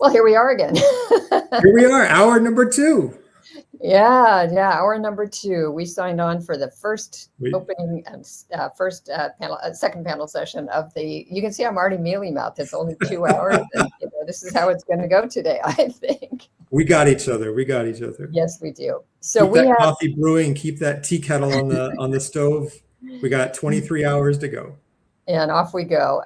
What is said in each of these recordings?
Well, here we are again. Here we are, hour number 2. Yeah, hour number 2. We signed on for the first opening and second panel session of the. You can see I'm already mealy mouthed. It's only 2 hours, and this is how it's going to go today, I think. We got each other. Yes, we do. So keep that coffee brewing. Keep that tea kettle on the stove. We got 23 hours to go. And off we go.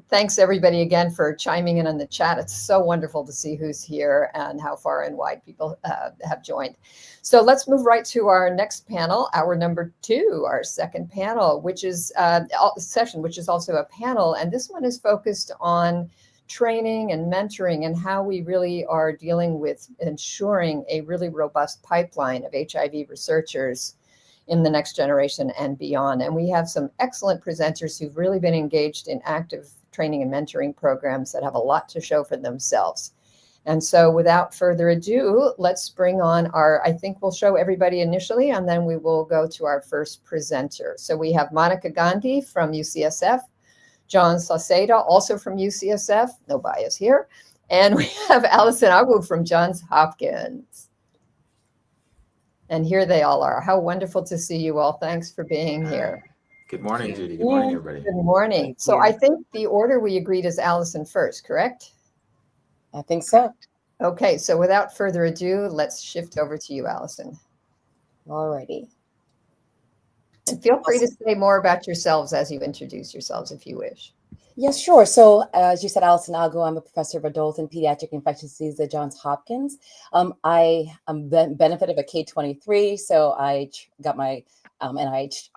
Thanks everybody again for chiming in on the chat. It's so wonderful to see who's here and how far and wide people have joined. So let's move right to our next panel, hour number 2, our second panel, which is session, which is also a panel. And this one is focused on training and mentoring and how we really are dealing with ensuring a really robust pipeline of HIV researchers in the next generation and beyond. And we have some excellent presenters who've really been engaged in active training and mentoring programs that have a lot to show for themselves. And so without further ado, let's bring on I think we'll show everybody initially, and then we will go to our first presenter. So we have Monica Gandhi from UCSF, John Sauceda, also from UCSF, no bias here. And we have Allison Agwu from Johns Hopkins. And here they all are. How wonderful to see you all. Thanks for being here. Good morning, Judy. Good morning, everybody. Good morning. So I think the order we agreed is Allison first, correct? I think so. Okay, so without further ado, let's shift over to you, Allison. All righty. And feel free to say more about yourselves as you introduce yourselves if you wish. Yes, sure. So as you said, Allison Agwu, I'm a professor of adult and pediatric infectious disease at Johns Hopkins. I am benefit of a K-23, so I got my NIH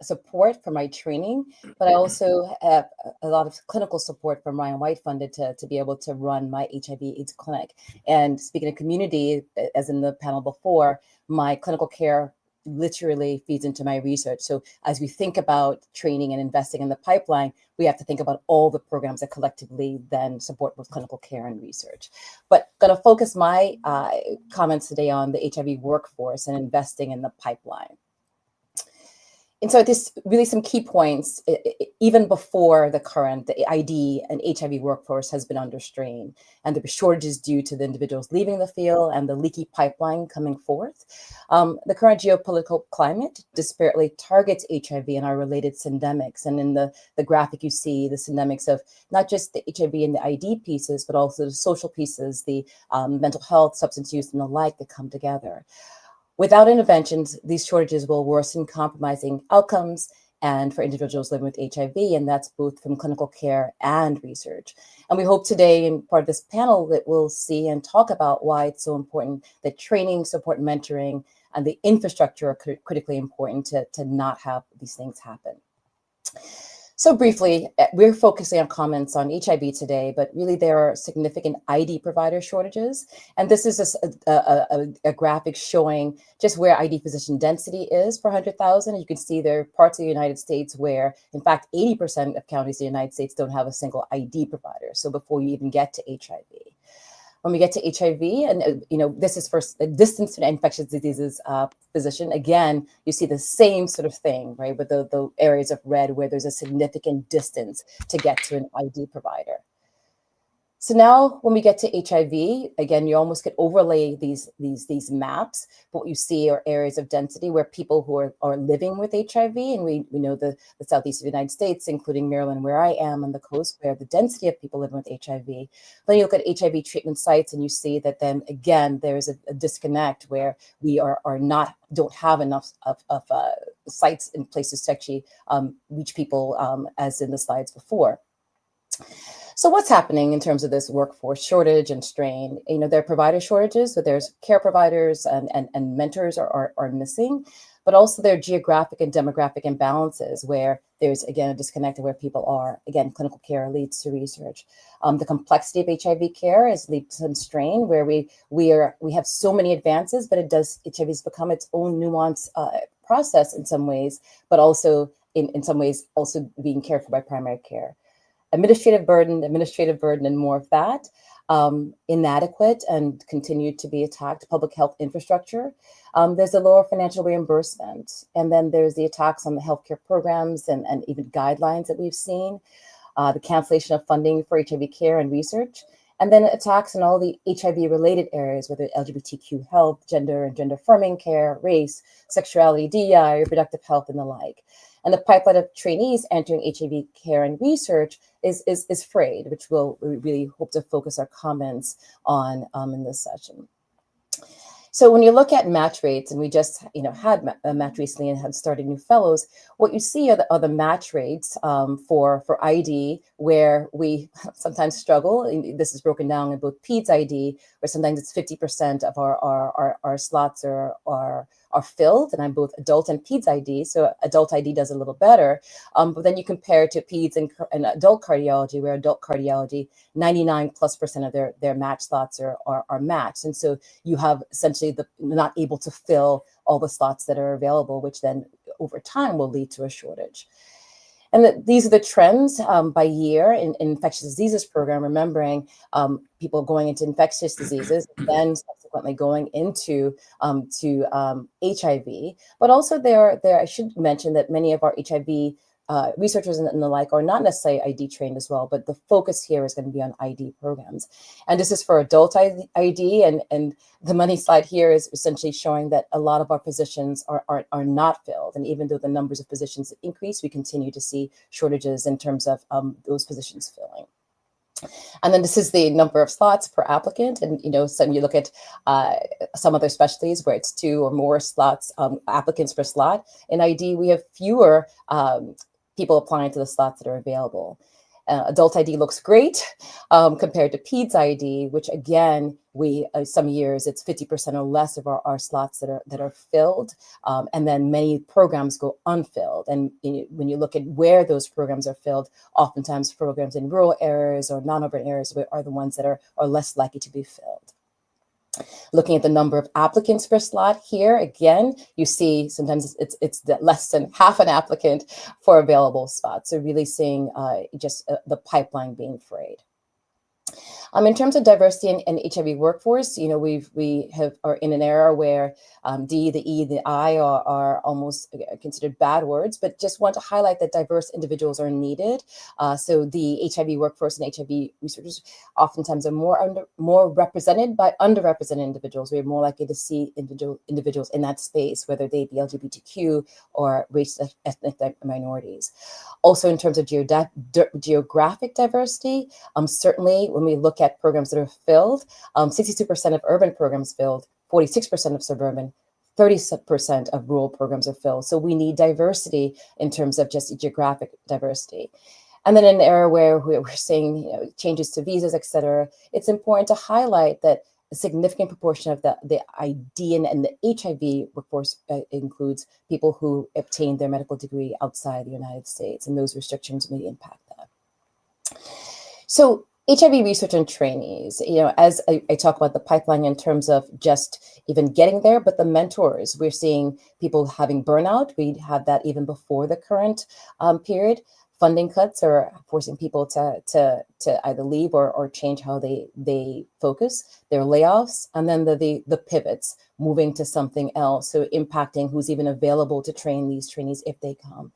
support for my training, but I also have a lot of clinical support from Ryan White funded to be able to run my HIV/AIDS clinic. And speaking of community, as in the panel before, my clinical care literally feeds into my research. So as we think about training and investing in the pipeline, we have to think about all the programs that collectively then support both clinical care and research. But going to focus my comments today on the HIV workforce and investing in the pipeline. And so this really some key points, even before the ID and HIV workforce has been under strain, and there were shortages due to the individuals leaving the field and the leaky pipeline coming forth. The current geopolitical climate disparately targets HIV and our related syndemics. And in the graphic, you see the syndemics of not just the HIV and the ID pieces, but also the social pieces, the mental health, substance use, and the like that come together. Without interventions, these shortages will worsen compromising outcomes and for individuals living with HIV, and that's both from clinical care and research. And we hope today in part of this panel that we'll see and talk about why it's so important that training, support, mentoring, and the infrastructure are critically important to not have these things happen. So briefly, we're focusing on comments on HIV today, but really there are significant ID provider shortages. And this is a graphic showing just where ID physician density is per 100,000. You can see there are parts of the United States where, in fact, 80% of counties in the United States don't have a single ID provider. So before you even get to HIV. When we get to HIV, and this is for a distance to infectious diseases physician, again, you see the same sort of thing, right? With the areas of red where there's a significant distance to get to an ID provider. So now when we get to HIV, again, you almost could overlay these maps, but what you see are areas of density where people who are living with HIV, and we know the southeast of the United States, including Maryland, where I am on the coast, where the density of people living with HIV. Then you look at HIV treatment sites and you see that then again, there's a disconnect where we don't have enough of sites and places to actually reach people as in the slides before. So what's happening in terms of this workforce shortage and strain? There are provider shortages, but there's care providers and mentors are missing, but also there are geographic and demographic imbalances where there's, again, a disconnect of where people are. Again, clinical care leads to research. The complexity of HIV care has led to some strain where we have so many advances, but HIV has become its own nuanced process in some ways, but also in some ways also being cared for by primary care. Administrative burden, and more of that, inadequate and continue to be attacked public health infrastructure. There's a lower financial reimbursement. And then there's the attacks on the healthcare programs and even guidelines that we've seen, the cancellation of funding for HIV care and research. And then attacks in all the HIV-related areas, whether LGBTQ health, gender and gender-affirming care, race, sexuality, DEI, reproductive health, and the like. And the pipeline of trainees entering HIV care and research is frayed, which we really hope to focus our comments on in this session. So when you look at match rates, and we just had a match recently and have started new fellows, what you see are the match rates for ID, where we sometimes struggle. This is broken down in both PEDS ID, where sometimes it's 50% of our slots are filled, and I'm both adult and PEDS ID, so adult ID does a little better. But then you compare to PEDS and adult cardiology, where adult cardiology, 99+% of their match slots are matched. And so you have essentially not able to fill all the slots that are available, which then over time will lead to a shortage. And these are the trends by year in infectious diseases program, remembering people going into infectious diseases, then subsequently going into HIV. But also I should mention that many of our HIV researchers and the like are not necessarily ID trained as well, but the focus here is going to be on ID programs. And this is for adult ID, and the money slide here is essentially showing that a lot of our positions are not filled. And even though the numbers of positions increase, we continue to see shortages in terms of those positions filling. And then this is the number of slots per applicant. And, so you look at some other specialties where it's 2 or more slots, applicants per slot. In ID, we have fewer people applying to the slots that are available. Adult ID looks great compared to PEDS ID, which again, some years it's 50% or less of our slots that are filled, and then many programs go unfilled. And when you look at where those programs are filled, oftentimes programs in rural areas or non-urban areas are the ones that are less likely to be filled. Looking at the number of applicants per slot here, again, you see sometimes it's less than half an applicant for available spots. So really seeing just the pipeline being frayed. In terms of diversity and HIV workforce, we are in an era where D, the E, the I are almost considered bad words, but just want to highlight that diverse individuals are needed. So the HIV workforce and HIV researchers oftentimes are more represented by underrepresented individuals. We're more likely to see individuals in that space, whether they be LGBTQ or race ethnic minorities. Also, in terms of geographic diversity, certainly when we look at programs that are filled, 62% of urban programs filled, 46% of suburban, 30% of rural programs are filled. So we need diversity in terms of just geographic diversity. And then in an era where we're seeing changes to visas, et cetera, it's important to highlight that a significant proportion of the ID and the HIV workforce includes people who obtained their medical degree outside the United States, and those restrictions may impact that. So HIV research and trainees, as I talk about the pipeline in terms of just even getting there, but the mentors, we're seeing people having burnout. We had that even before the current period. Funding cuts are forcing people to either leave or change how they focus. There are layoffs, and then the pivots, moving to something else, so impacting who's even available to train these trainees if they come.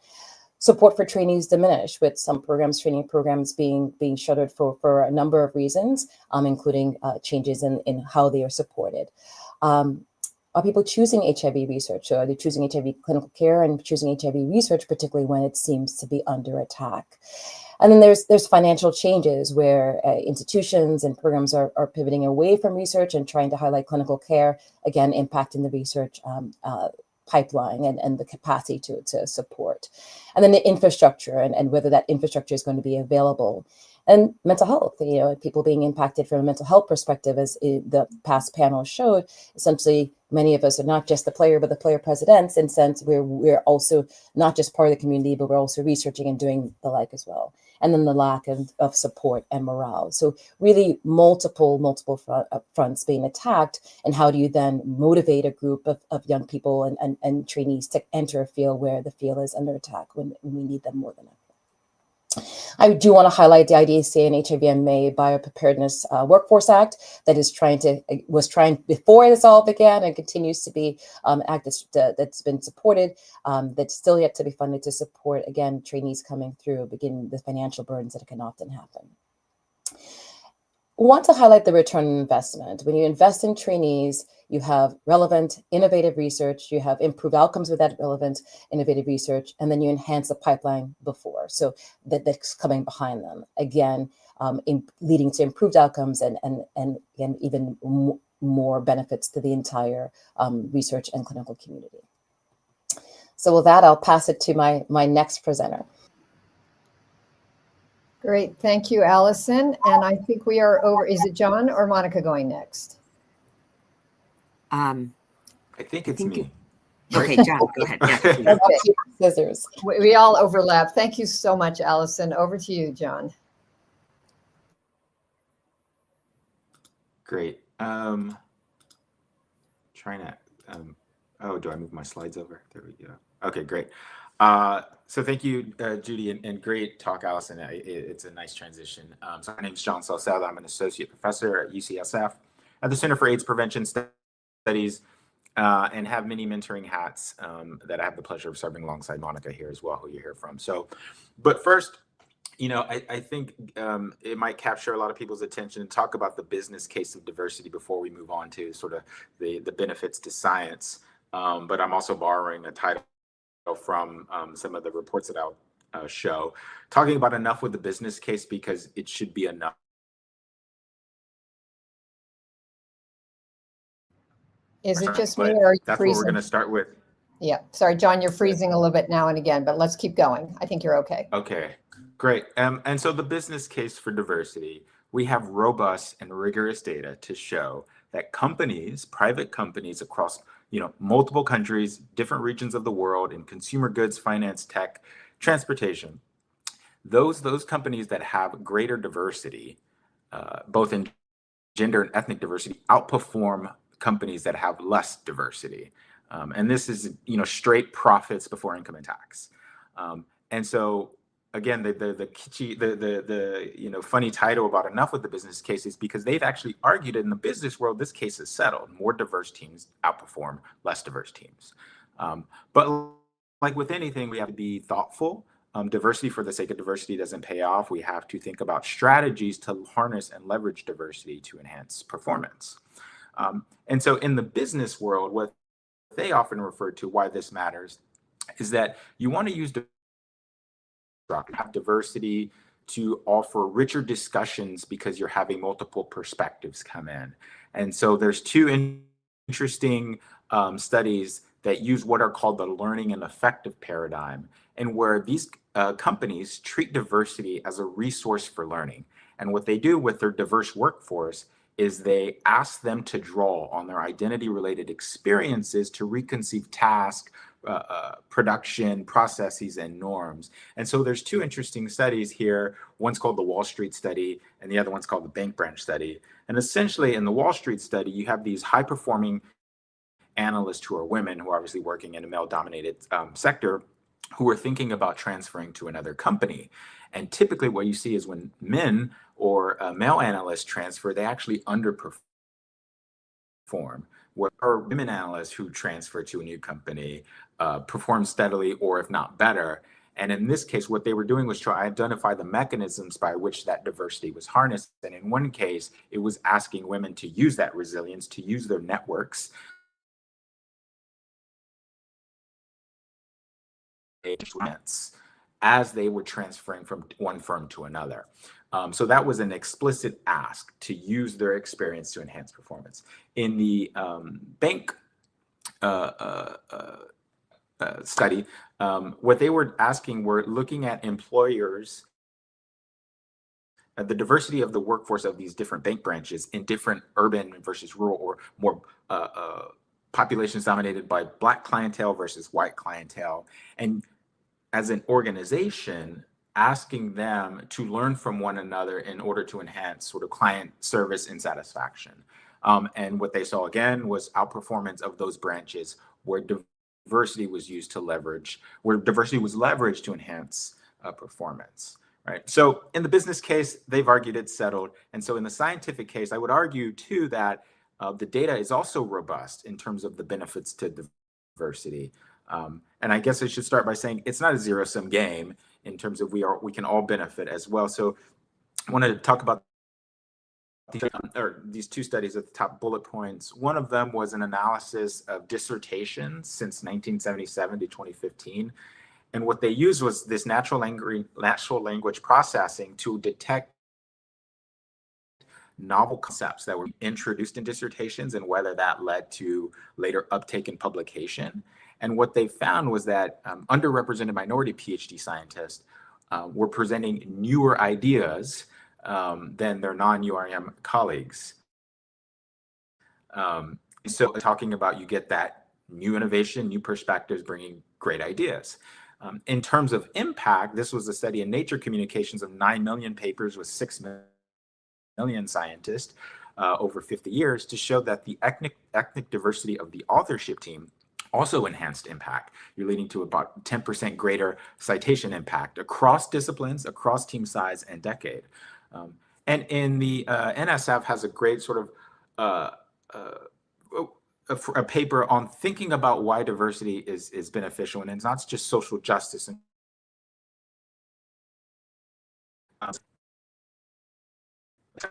Support for trainees diminished, with some training programs being shuttered for a number of reasons, including changes in how they are supported. Are people choosing HIV research? So are they choosing HIV clinical care and choosing HIV research, particularly when it seems to be under attack? And then there's financial changes where institutions and programs are pivoting away from research and trying to highlight clinical care, again, impacting the research pipeline and the capacity to support. And then the infrastructure and whether that infrastructure is going to be available. And mental health, people being impacted from a mental health perspective, as the past panel showed. Essentially, many of us are not just the player, but the player presidents, in sense we're also not just part of the community, but we're also researching and doing the like as well. And then the lack of support and morale. So really multiple fronts being attacked. And how do you then motivate a group of young people and trainees to enter a field where the field is under attack when we need them more than ever? I do want to highlight the IDSA and HIV/MA Biopreparedness Workforce Act that was trying before this all began and continues to be act that's been supported, that's still yet to be funded to support, again, trainees coming through, beginning the financial burdens that can often happen. want to highlight the return on investment. When you invest in trainees, you have relevant, innovative research, you have improved outcomes with that relevant, innovative research, and then you enhance the pipeline before. So that's coming behind them. Again, leading to improved outcomes and even more benefits to the entire research and clinical community. So with that, I'll pass it to my next presenter. Great, thank you, Allison. And I think we are over. Is it John or Monica going next? I think it's me. Okay, John, go ahead. Yeah. Okay. Scissors. We all overlap. Thank you so much, Allison. Over to you, John. Great. Trying to, oh, do I move my slides over? There we go. Okay, great. So thank you, Judy, and great talk, Allison. It's a nice transition. So my name is John Sauceda. I'm an associate professor at UCSF at the Center for AIDS Prevention Studies, and have many mentoring hats that I have the pleasure of serving alongside Monica here as well, who you hear from. So, but first, you know, I think it might capture a lot of people's attention and talk about the business case of diversity before we move on to sort of the benefits to science. But I'm also borrowing a title from some of the reports that I'll show, talking about enough with the business case because it should be enough. Is it just me or are you that's freezing? what we're going to start with. Yeah, sorry, John, you're freezing a little bit now and again, but let's keep going. I think you're okay. Okay, great. And so the business case for diversity, we have robust and rigorous data to show that companies, private companies across multiple countries, different regions of the world, in consumer goods, finance, tech, transportation, those companies that have greater diversity, both in gender and ethnic diversity, outperform companies that have less diversity. And this is straight profits before income and tax. And so again, the kitschy, the funny title about enough with the business case is because they've actually argued in the business world, this case is settled. More diverse teams outperform less diverse teams. But like with anything, we have to be thoughtful. Diversity for the sake of diversity doesn't pay off. We have to think about strategies to harness and leverage diversity to enhance performance. And so in the business world, what they often refer to why this matters is that you want to use diversity to offer richer discussions because you're having multiple perspectives come in. And so there's two interesting studies that use what are called the learning and effective paradigm, and where these companies treat diversity as a resource for learning. And what they do with their diverse workforce is they ask them to draw on their identity-related experiences to reconceive tasks, production, processes, and norms. And so there's two interesting studies here. One's called the Wall Street study, and the other one's called the Bank Branch study. And essentially, in the Wall Street study, you have these high-performing analysts who are women, who are obviously working in a male-dominated sector, who are thinking about transferring to another company. And typically what you see is when men or male analysts transfer, they actually underperform. Where women analysts who transfer to a new company perform steadily, or if not better. And in this case, what they were doing was try to identify the mechanisms by which that diversity was harnessed. And in one case, it was asking women to use that resilience, to use their networks as they were transferring from one firm to another. So that was an explicit ask to use their experience to enhance performance. In the bank study, what they were asking were looking at employers, the diversity of the workforce of these different bank branches in different urban versus rural, or more populations dominated by Black clientele versus white clientele. And as an organization, asking them to learn from one another in order to enhance sort of client service and satisfaction. And what they saw again was outperformance of those branches where diversity was used to leverage, where diversity was leveraged to enhance performance, right? So in the business case, they've argued it's settled. And so in the scientific case, I would argue too that the data is also robust in terms of the benefits to diversity. And I guess I should start by saying it's not a zero-sum game in terms of we can all benefit as well. So I wanted to talk about these two studies at the top bullet points. One of them was an analysis of dissertations since 1977 to 2015. And what they used was this natural language processing to detect novel concepts that were introduced in dissertations and whether that led to later uptake in publication. And what they found was that underrepresented minority PhD scientists were presenting newer ideas than their non-URM colleagues. So talking about, you get that new innovation, new perspectives, bringing great ideas. In terms of impact, this was a study in Nature Communications of 9 million papers with 6 million scientists over 50 years to show that the ethnic diversity of the authorship team also enhanced impact. You're leading to about 10% greater citation impact across disciplines, across team size and decade. And in the NSF has a great sort of a paper on thinking about why diversity is beneficial, and it's not just social justice and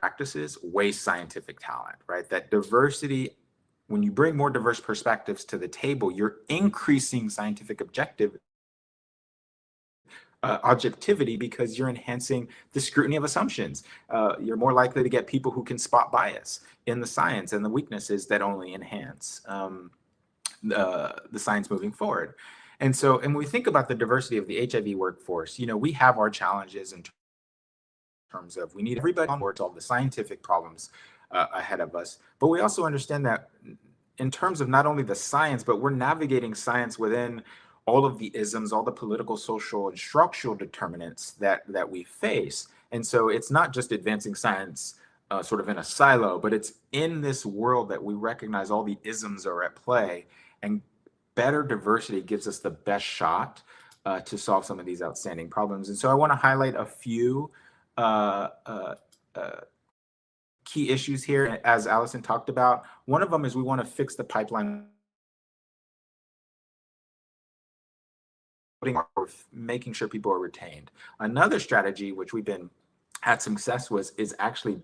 practices waste scientific talent, right? That diversity, when you bring more diverse perspectives to the table, you're increasing scientific objectivity because you're enhancing the scrutiny of assumptions. You're more likely to get people who can spot bias in the science and the weaknesses that only enhance the science moving forward. And so, and when we think about the diversity of the HIV workforce, you know, we have our challenges in terms of we need everybody on board to solve the scientific problems ahead of us. But we also understand that in terms of not only the science, but we're navigating science within all of the isms, all the political, social, and structural determinants that we face. And so it's not just advancing science sort of in a silo, but it's in this world that we recognize all the isms are at play, and better diversity gives us the best shot to solve some of these outstanding problems. And so I want to highlight a few key issues here, as Allison talked about. One of them is we want to fix the pipeline, making sure people are retained. Another strategy, which we've been had success with, is actually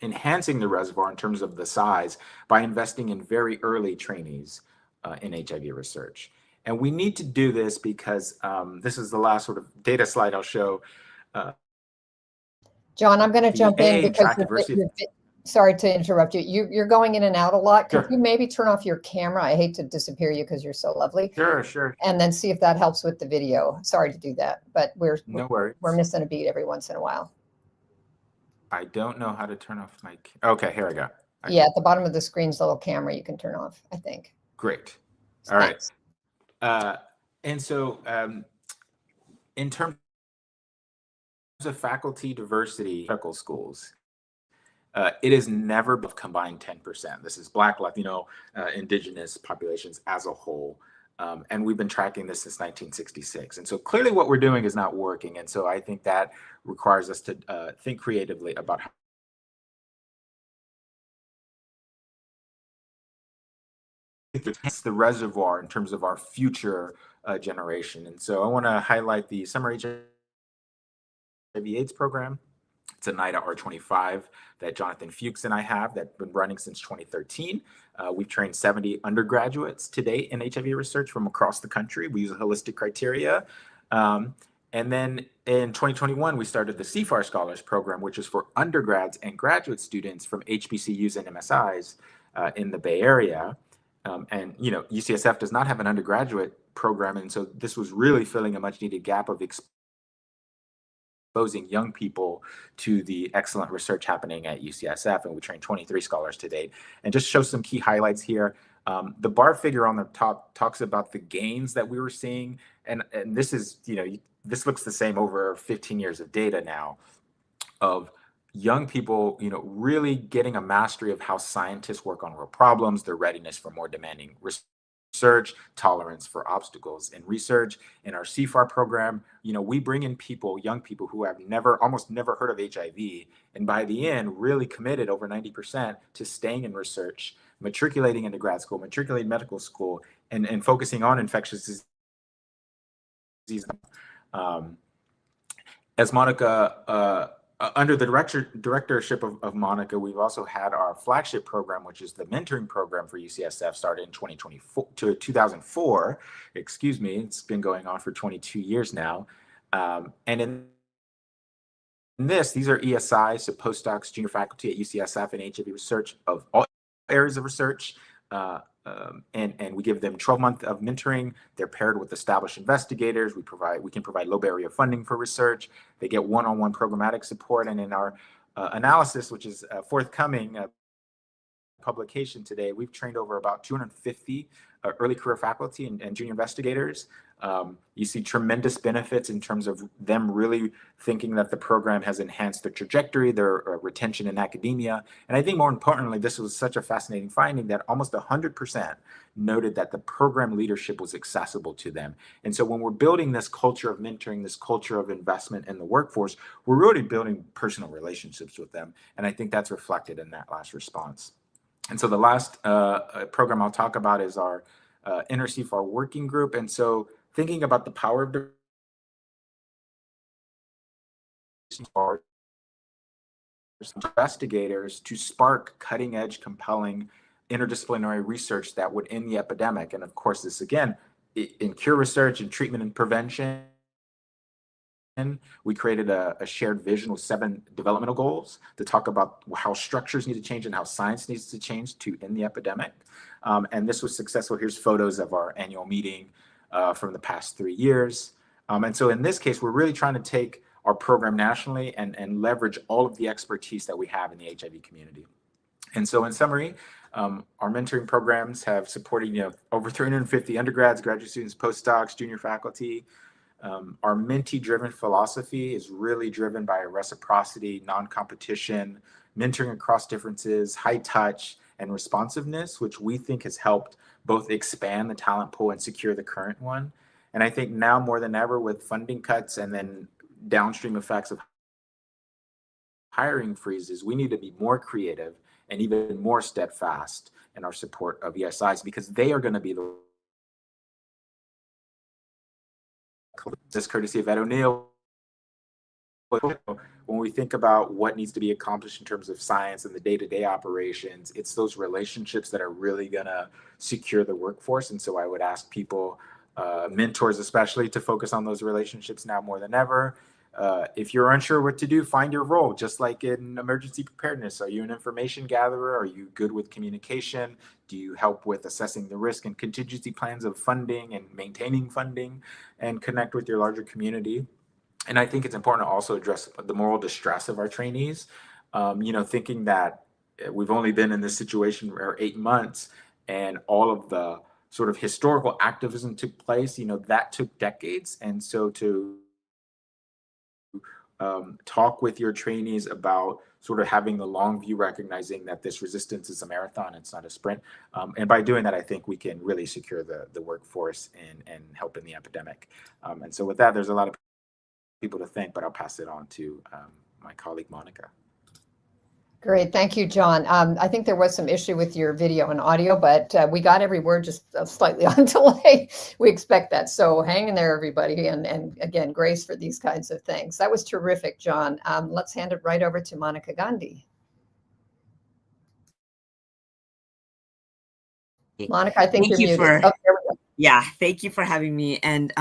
enhancing the reservoir in terms of the size by investing in very early trainees in HIV research. And we need to do this because this is the last sort of data slide I'll show. John, I'm going to jump in because sorry to interrupt you. You're going in and out a lot. Could you maybe turn off your camera? I hate to disappear you because you're so lovely. Sure. And then see if that helps with the video. Sorry to do that, but we're missing a beat every once in a while. I don't know how to turn off my. Okay, here I go. Yeah, at the bottom of the screen's a little camera you can turn off, I think. Great. All right. And so in terms of faculty diversity, medical schools, it is never combined 10%. This is Black, Latino, Indigenous populations as a whole. And we've been tracking this since 1966. And so clearly what we're doing is not working. And so I think that requires us to think creatively about how it's the reservoir in terms of our future generation. And so I want to highlight the Summer HIV/AIDS program. It's a NIDA R25 that Jonathan Fuchs and I have that's been running since 2013. We've trained 70 undergraduates to date in HIV research from across the country. We use a holistic criteria. And then in 2021, we started the CFAR Scholars Program, which is for undergrads and graduate students from HBCUs and MSIs in the Bay Area. And, you know, UCSF does not have an undergraduate program. And so this was really filling a much needed gap of exposing young people to the excellent research happening at UCSF. And we trained 23 scholars to date. And just show some key highlights here. The bar figure on the top talks about the gains that we were seeing. And this is, you know, this looks the same over 15 years of data now of young people, you know, really getting a mastery of how scientists work on real problems, their readiness for more demanding research, tolerance for obstacles in research. In our CFAR program, you know, we bring in people, young people who have almost never heard of HIV, and by the end, really committed over 90% to staying in research, matriculating into grad school, matriculating medical school, and focusing on infectious disease. As Monica under the directorship of Monica, we've also had our flagship program, which is the mentoring program for UCSF, started in 2004. Excuse me, it's been going on for 22 years now. And in these are ESIs, so postdocs, junior faculty at UCSF and HIV research of all areas of research. And we give them 12 months of mentoring. They're paired with established investigators. We can provide low barrier funding for research. They get one-on-one programmatic support. And in our analysis, which is forthcoming publication today, we've trained over about 250 early career faculty and junior investigators. You see tremendous benefits in terms of them really thinking that the program has enhanced their trajectory, their retention in academia. And I think more importantly, this was such a fascinating finding that almost 100% noted that the program leadership was accessible to them. And so when we're building this culture of mentoring, this culture of investment in the workforce, we're really building personal relationships with them. And I think that's reflected in that last response. And so the last program I'll talk about is our Inner CFAR working group. And so thinking about the power of investigators to spark cutting edge, compelling interdisciplinary research that would end the epidemic. And of course, this again, in cure research and treatment and prevention, we created a shared vision with 7 developmental goals to talk about how structures need to change and how science needs to change to end the epidemic. And this was successful. Here's photos of our annual meeting from the past 3 years. And so in this case, we're really trying to take our program nationally and leverage all of the expertise that we have in the HIV community. And so in summary, our mentoring programs have supported over 350 undergrads, graduate students, postdocs, junior faculty. Our mentee-driven philosophy is really driven by reciprocity, non-competition, mentoring across differences, high touch, and responsiveness, which we think has helped both expand the talent pool and secure the current one. And I think now more than ever, with funding cuts and then downstream effects of hiring freezes, we need to be more creative and even more steadfast in our support of ESIs, because they are going to be this courtesy of Ed O'Neill. When we think about what needs to be accomplished in terms of science and the day-to-day operations, it's those relationships that are really going to secure the workforce. And so I would ask people, mentors especially, to focus on those relationships now more than ever. If you're unsure what to do, find your role, just like in emergency preparedness. Are you an information gatherer? Are you good with communication? Do you help with assessing the risk and contingency plans of funding and maintaining funding, and connect with your larger community? And I think it's important to also address the moral distress of our trainees. Thinking that we've only been in this situation for 8 months, and all of the sort of historical activism took place, that took decades. And so to talk with your trainees about sort of having the long view, recognizing that this resistance is a marathon, it's not a sprint. And by doing that, I think we can really secure the workforce and help in the epidemic. And so with that, there's a lot of people to thank, but I'll pass it on to my colleague, Monica. Great. Thank you, John. I think there was some issue with your video and audio, but we got every word, just slightly on delay. We expect that. So hang in there, everybody. And again, grace for these kinds of things. That was terrific, John. Let's hand it right over to Monica Gandhi. Monica, I think you're muted. Oh, there we go. Yeah, thank you for having me. And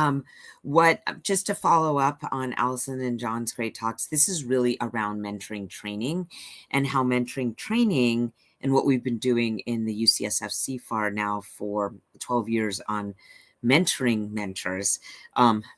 just to follow up on Allison and John's great talks, this is really around mentoring training, and how mentoring training and what we've been doing in the UCSF CFAR now for 12 years on mentoring mentors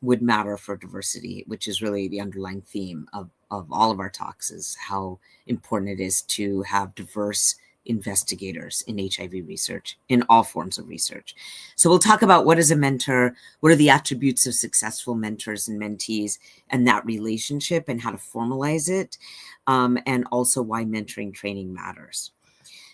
would matter for diversity, which is really the underlying theme of all of our talks, is how important it is to have diverse investigators in HIV research, in all forms of research. So we'll talk about what is a mentor, what are the attributes of successful mentors and mentees, and that relationship and how to formalize it, and also why mentoring training matters.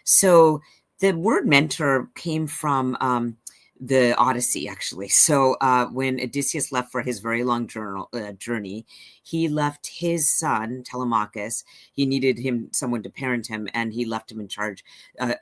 So the word mentor came from the Odyssey, actually. So when Odysseus left for his very long journey, he left his son, Telemachus. He needed someone to parent him, and he left him in charge, a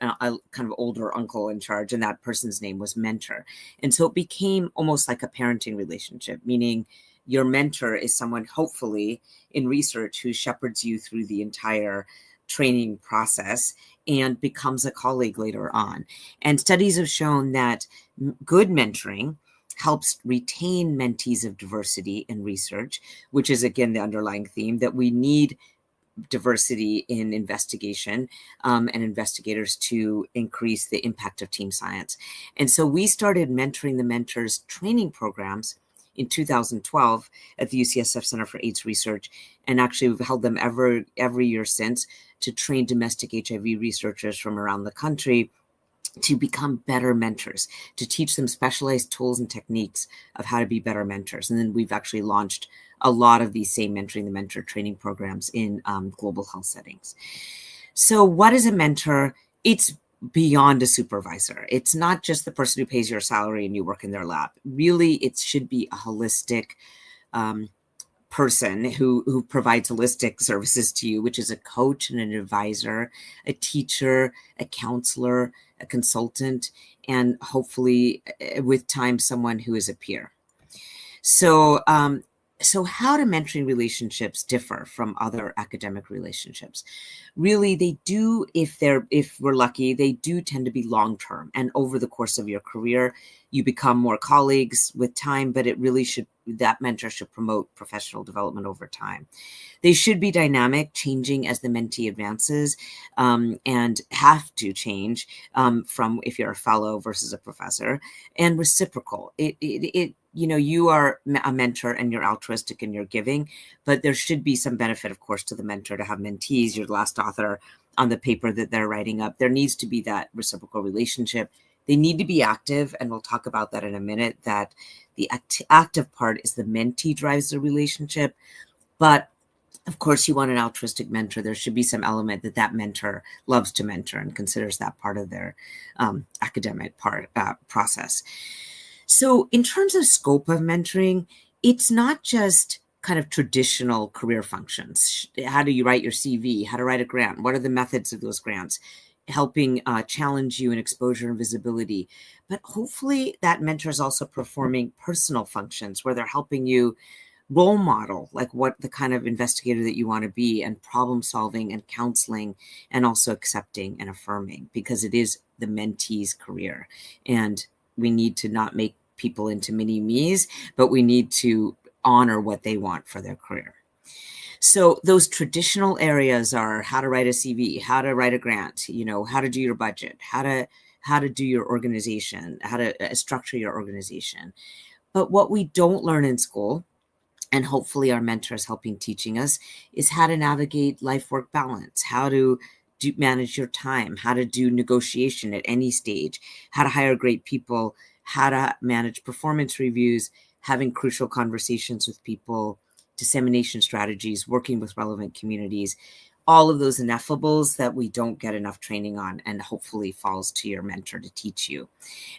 kind of older uncle in charge, and that person's name was Mentor. And so it became almost like a parenting relationship, meaning your mentor is someone, hopefully, in research who shepherds you through the entire training process and becomes a colleague later on. And studies have shown that good mentoring helps retain mentees of diversity in research, which is, again, the underlying theme that we need diversity in investigation and investigators to increase the impact of team science. And so we started mentoring the mentors training programs in 2012 at the UCSF Center for AIDS Research, and actually we've held them every year since to train domestic HIV researchers from around the country to become better mentors, to teach them specialized tools and techniques of how to be better mentors. And then we've actually launched a lot of these same mentoring the mentor training programs in global health settings. So what is a mentor? It's beyond a supervisor. It's not just the person who pays your salary and you work in their lab. Really, it should be a holistic person who provides holistic services to you, which is a coach and an advisor, a teacher, a counselor, a consultant, and hopefully with time, someone who is a peer. So how do mentoring relationships differ from other academic relationships? Really, they do, if we're lucky, they do tend to be long-term. And over the course of your career, you become more colleagues with time, but it really that mentor should promote professional development over time. They should be dynamic, changing as the mentee advances, and have to change from if you're a fellow versus a professor, and reciprocal. You are a mentor and you're altruistic and you're giving, but there should be some benefit, of course, to the mentor to have mentees. You're the last author on the paper that they're writing up. There needs to be that reciprocal relationship. They need to be active, and we'll talk about that in a minute, that the active part is the mentee drives the relationship. But of course, you want an altruistic mentor. There should be some element that mentor loves to mentor and considers that part of their academic process. So in terms of scope of mentoring, it's not just kind of traditional career functions. How do you write your CV? How to write a grant? What are the methods of those grants? Helping challenge you in exposure and visibility. But hopefully that mentor is also performing personal functions where they're helping you role model, like what the kind of investigator that you want to be, and problem solving and counseling, and also accepting and affirming, because it is the mentee's career. And we need to not make people into mini me's, but we need to honor what they want for their career. So those traditional areas are how to write a CV, how to write a grant, how to do your budget, how to do your organization, how to structure your organization. But what we don't learn in school, and hopefully our mentors helping teaching us, is how to navigate life-work balance, how to manage your time, how to do negotiation at any stage, how to hire great people, how to manage performance reviews, having crucial conversations with people, dissemination strategies, working with relevant communities, all of those ineffables that we don't get enough training on, and hopefully falls to your mentor to teach you.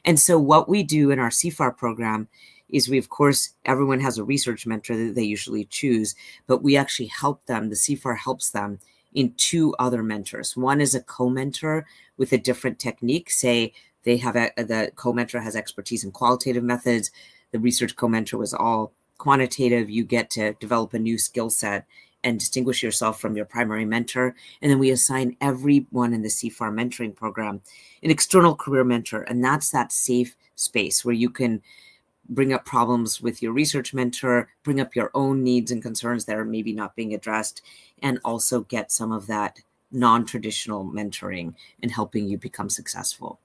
And so what we do in our CFAR program is we, of course, everyone has a research mentor that they usually choose, but we actually help them, the CFAR helps them in two other mentors. One is a co-mentor with a different technique. Say they have the co-mentor has expertise in qualitative methods. The research co-mentor was all quantitative. You get to develop a new skill set and distinguish yourself from your primary mentor. And then we assign everyone in the CFAR mentoring program an external career mentor. And that's that safe space where you can bring up problems with your research mentor, bring up your own needs and concerns that are maybe not being addressed, and also get some of that non-traditional mentoring and helping you become successful.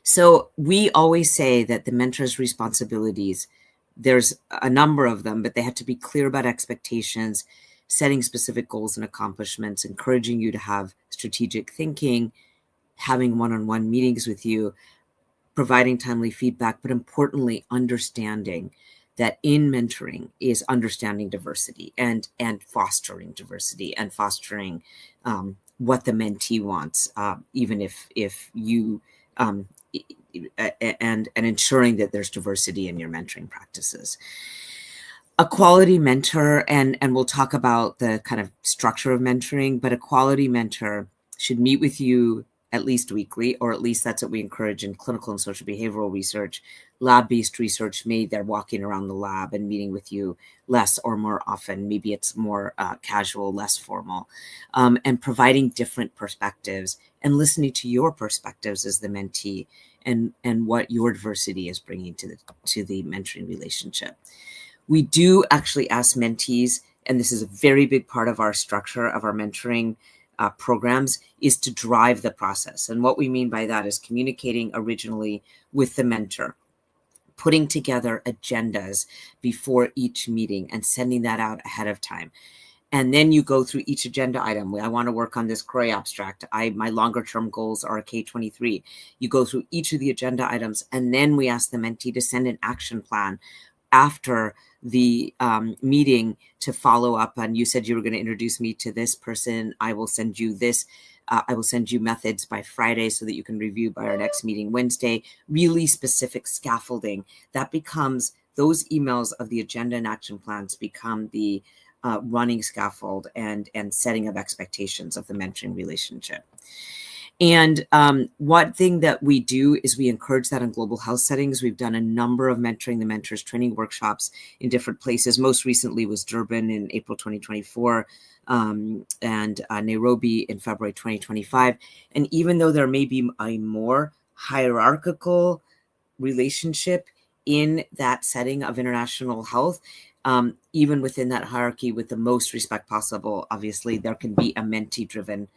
So we always say that the mentor's responsibilities, there's a number of them, but they have to be clear about expectations, setting specific goals and accomplishments, encouraging you to have strategic thinking, having one-on-one meetings with you, providing timely feedback, but importantly, understanding that in mentoring is understanding diversity and fostering diversity and fostering what the mentee wants, even if you and ensuring that there's diversity in your mentoring practices. A quality mentor, and we'll talk about the kind of structure of mentoring, but a quality mentor should meet with you at least weekly, or at least that's what we encourage in clinical and social behavioral research. Lab-based research, maybe they're walking around the lab and meeting with you less or more often. Maybe it's more casual, less formal, and providing different perspectives and listening to your perspectives as the mentee and what your diversity is bringing to the mentoring relationship. We do actually ask mentees, and this is a very big part of our structure of our mentoring programs, is to drive the process. And what we mean by that is communicating originally with the mentor, putting together agendas before each meeting and sending that out ahead of time. And then you go through each agenda item. I want to work on this CROI abstract. My longer term goals are K23. You go through each of the agenda items, and then we ask the mentee to send an action plan after the meeting to follow up on, you said you were going to introduce me to this person. I will send you this. I will send you methods by Friday so that you can review by our next meeting Wednesday. Really specific scaffolding. That becomes, those emails of the agenda and action plans become the running scaffold and setting of expectations of the mentoring relationship. And one thing that we do is we encourage that in global health settings. We've done a number of mentoring the mentors training workshops in different places. Most recently was Durban in April 2024 and Nairobi in February 2025. And even though there may be a more hierarchical relationship in that setting of international health, even within that hierarchy, with the most respect possible, obviously there can be a mentee-driven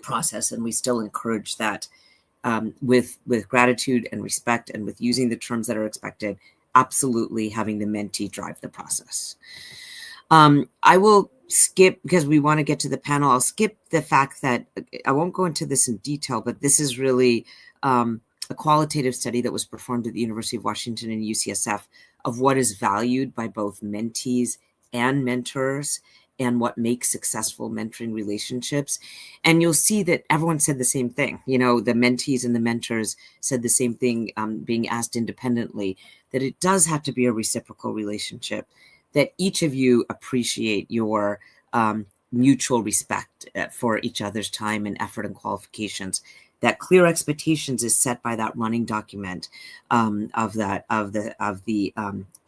process, and we still encourage that with gratitude and respect, and with using the terms that are expected. Absolutely, having the mentee drive the process. I will skip, because we want to get to the panel. I'll skip the fact that I won't go into this in detail, but this is really a qualitative study that was performed at the University of Washington and UCSF of what is valued by both mentees and mentors, and what makes successful mentoring relationships. And you'll see that everyone said the same thing. You know, the mentees and the mentors said the same thing, being asked independently, that it does have to be a reciprocal relationship, that each of you appreciate your mutual respect for each other's time and effort and qualifications, that clear expectations is set by that running document of the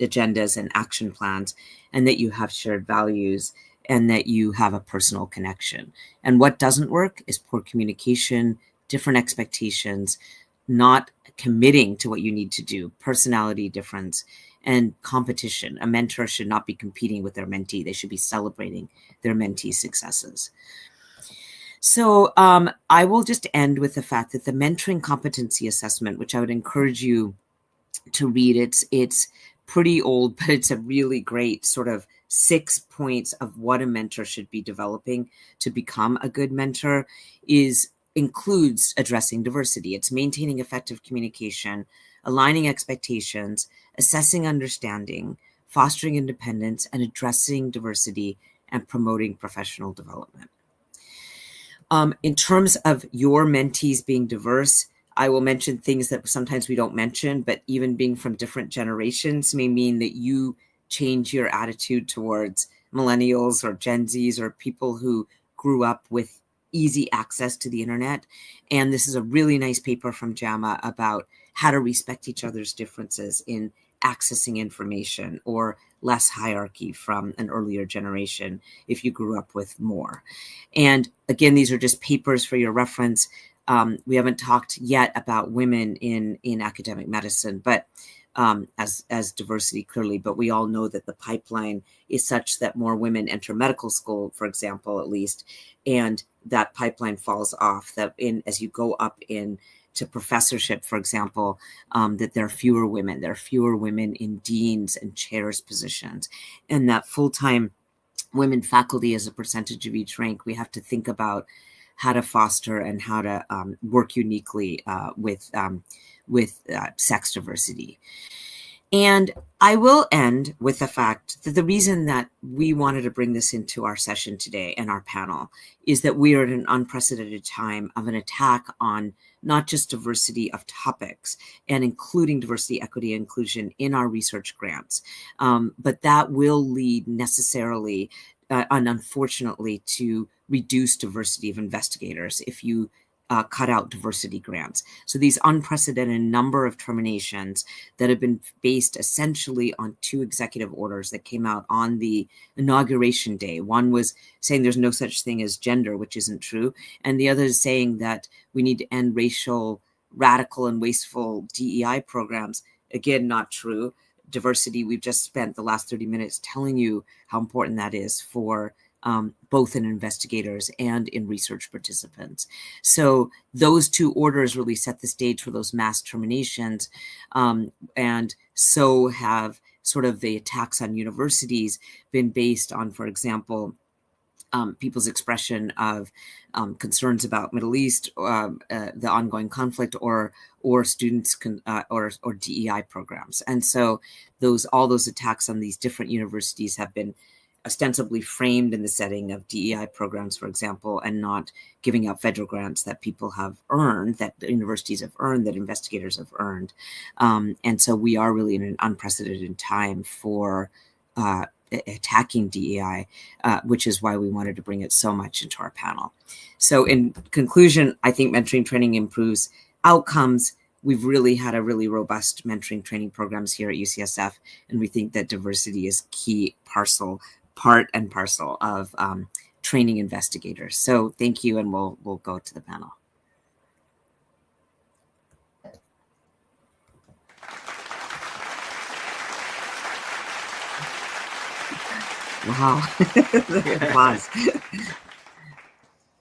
agendas and action plans, and that you have shared values, and that you have a personal connection. And what doesn't work is poor communication, different expectations, not committing to what you need to do, personality difference, and competition. A mentor should not be competing with their mentee. They should be celebrating their mentee's successes. So I will just end with the fact that the mentoring competency assessment, which I would encourage you to read, it's pretty old, but it's a really great sort of 6 points of what a mentor should be developing to become a good mentor, includes addressing diversity. It's maintaining effective communication, aligning expectations, assessing understanding, fostering independence, and addressing diversity and promoting professional development. In terms of your mentees being diverse, I will mention things that sometimes we don't mention, but even being from different generations may mean that you change your attitude towards millennials or Gen Zs or people who grew up with easy access to the internet. And this is a really nice paper from JAMA about how to respect each other's differences in accessing information, or less hierarchy from an earlier generation if you grew up with more. And again, these are just papers for your reference. We haven't talked yet about women in academic medicine, but as diversity clearly, but we all know that the pipeline is such that more women enter medical school, for example, at least, and that pipeline falls off, that as you go up to professorship, for example, that there are fewer women. There are fewer women in deans and chairs positions, and that full-time women faculty as a percentage of each rank, we have to think about how to foster and how to work uniquely with sex diversity. And I will end with the fact that the reason that we wanted to bring this into our session today and our panel is that we are at an unprecedented time of an attack on not just diversity of topics and including diversity, equity, and inclusion in our research grants, but that will lead necessarily and unfortunately to reduce diversity of investigators if you cut out diversity grants. So these unprecedented number of terminations that have been based essentially on 2 executive orders that came out on the inauguration day. One was saying there's no such thing as gender, which isn't true. And the other is saying that we need to end racial, radical, and wasteful DEI programs. Again, not true. Diversity, we've just spent the last 30 minutes telling you how important that is for both in investigators and in research participants. So those 2 orders really set the stage for those mass terminations. And so have sort of the attacks on universities been based on, for example, people's expression of concerns about Middle East, the ongoing conflict, or students or DEI programs. And so all those attacks on these different universities have been ostensibly framed in the setting of DEI programs, for example, and not giving out federal grants that people have earned, that universities have earned, that investigators have earned. And so we are really in an unprecedented time for attacking DEI, which is why we wanted to bring it so much into our panel. So in conclusion, I think mentoring training improves outcomes. We've really had a really robust mentoring training programs here at UCSF, and we think that diversity is key part and parcel of training investigators. So thank you, and we'll go to the panel. Wow. Applause.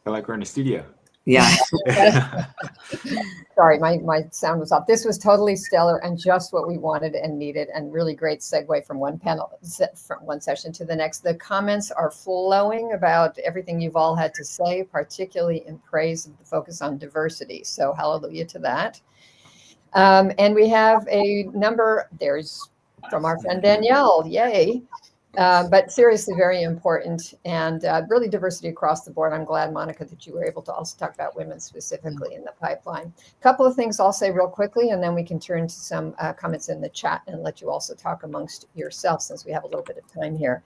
Feel like we're in a studio. Yeah. Sorry, my sound was off. This was totally stellar and just what we wanted and needed, and really great segue from one session to the next. The comments are flowing about everything you've all had to say, particularly in praise of the focus on diversity. So hallelujah to that. And we have a number, there's from our friend Danielle, yay. But seriously, very important, and really diversity across the board. I'm glad, Monica, that you were able to also talk about women specifically in the pipeline. A couple of things I'll say real quickly, and then we can turn to some comments in the chat and let you also talk amongst yourselves, since we have a little bit of time here.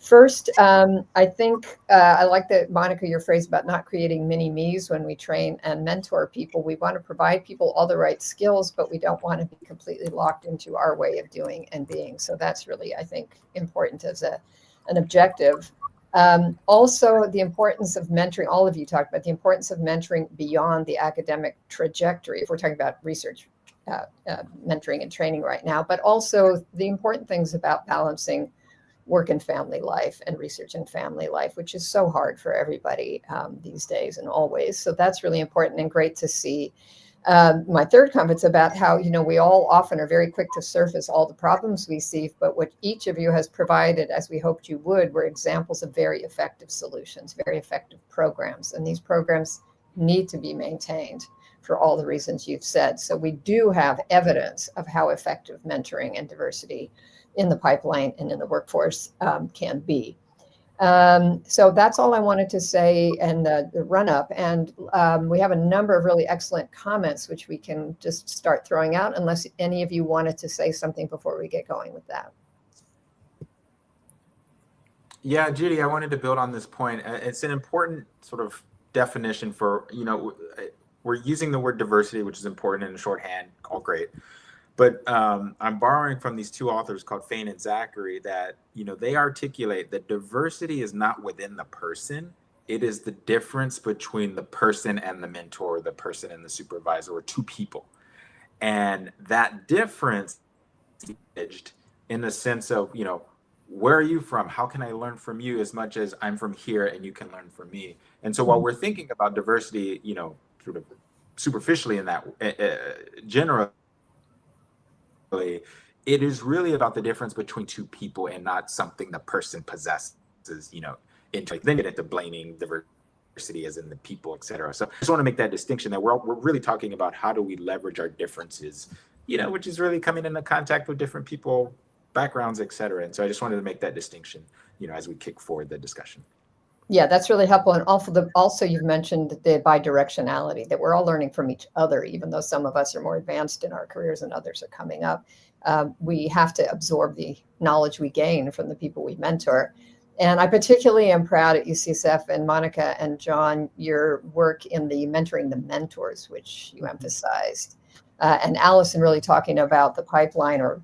First, I think I like that, Monica, your phrase about not creating mini-me's when we train and mentor people. We want to provide people all the right skills, but we don't want to be completely locked into our way of doing and being. So that's really, I think, important as an objective. Also, the importance of mentoring. All of you talked about the importance of mentoring beyond the academic trajectory, if we're talking about research mentoring and training right now, but also the important things about balancing work and family life and research and family life, which is so hard for everybody these days and always. So that's really important and great to see. My third comment's about how, we all often are very quick to surface all the problems we see, but what each of you has provided, as we hoped you would, were examples of very effective solutions, very effective programs. And these programs need to be maintained for all the reasons you've said. So we do have evidence of how effective mentoring and diversity in the pipeline and in the workforce can be. So that's all I wanted to say in the run up. And we have a number of really excellent comments, which we can just start throwing out, unless any of you wanted to say something before we get going with that. Yeah, Judy, I wanted to build on this point. It's an important sort of definition for, we're using the word diversity, which is important in shorthand, all great. But I'm borrowing from these 2 authors called Fain and Zachary that, they articulate that diversity is not within the person. It is the difference between the person and the mentor, the person and the supervisor, or 2 people. And that difference is in the sense of, where are you from? How can I learn from you as much as I'm from here and you can learn from me? And so while we're thinking about diversity, sort of superficially in that generally, it is really about the difference between 2 people and not something the person possesses, then get into blaming diversity as in the people, et cetera. So I just want to make that distinction that we're really talking about how do we leverage our differences, which is really coming into contact with different people, backgrounds, et cetera. And so I just wanted to make that distinction, as we kick forward the discussion. Yeah, that's really helpful. And also you've mentioned the bidirectionality, that we're all learning from each other, even though some of us are more advanced in our careers and others are coming up. We have to absorb the knowledge we gain from the people we mentor. And I particularly am proud at UCSF and Monica and John, your work in the mentoring the mentors, which you emphasized. And Allison really talking about the pipeline or,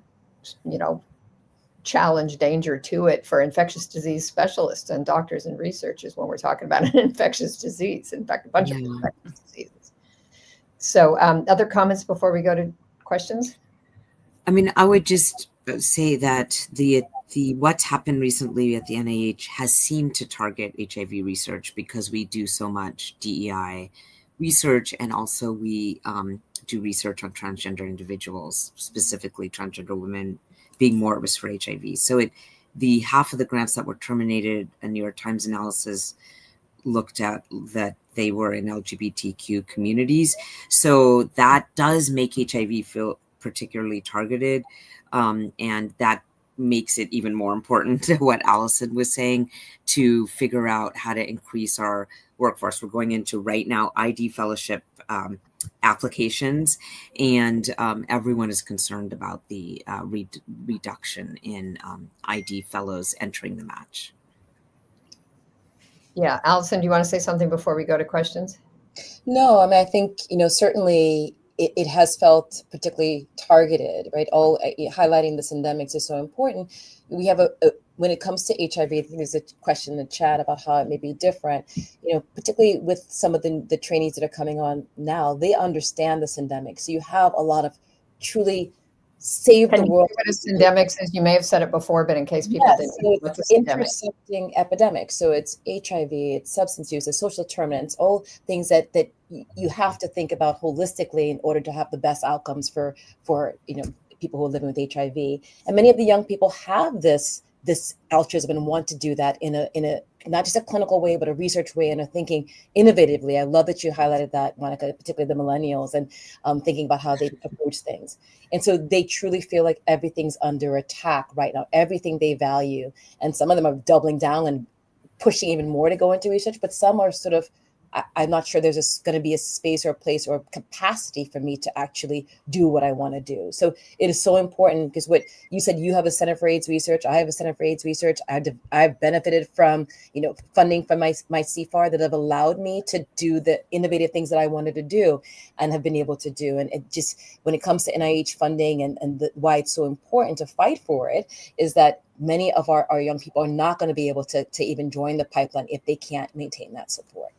challenge, danger to it for infectious disease specialists and doctors and researchers when we're talking about an infectious disease, in fact, a bunch of infectious diseases. So other comments before we go to questions? I mean, I would just say that the what's happened recently at the NIH has seemed to target HIV research because we do so much DEI research, and also we do research on transgender individuals, specifically transgender women being more at risk for HIV. So the half of the grants that were terminated, a New York Times analysis looked at that they were in LGBTQ communities. So that does make HIV feel particularly targeted. And that makes it even more important to what Allison was saying, to figure out how to increase our workforce. We're going into right now ID fellowship applications, and everyone is concerned about the reduction in ID fellows entering the match. Yeah, Allison, do you want to say something before we go to questions? No, I mean, I think, certainly it has felt particularly targeted, right? Highlighting this endemics is so important. We have when it comes to HIV, I think there's a question in the chat about how it may be different, particularly with some of the trainees that are coming on now, they understand this endemic. So you have a lot of truly save the world. What is endemics is? You may have said it before, but in case people didn't know, what's it's intersecting epidemics. So it's HIV, it's substance use, it's social determinants, all things that you have to think about holistically in order to have the best outcomes for people who are living with HIV. And many of the young people have this altruism and want to do that in a not just a clinical way, but a research way, and a thinking innovatively. I love that you highlighted that, Monica, particularly the millennials, and thinking about how they approach things. And so they truly feel like everything's under attack right now, everything they value. And some of them are doubling down and pushing even more to go into research, but some are sort of, I'm not sure there's going to be a space or a place or capacity for me to actually do what I want to do. So it is so important, because what you said, you have a Center for AIDS Research, I have a Center for AIDS Research. I've benefited from funding from my CFAR that have allowed me to do the innovative things that I wanted to do and have been able to do. And it just, when it comes to NIH funding and why it's so important to fight for it, is that many of our young people are not going to be able to even join the pipeline if they can't maintain that support.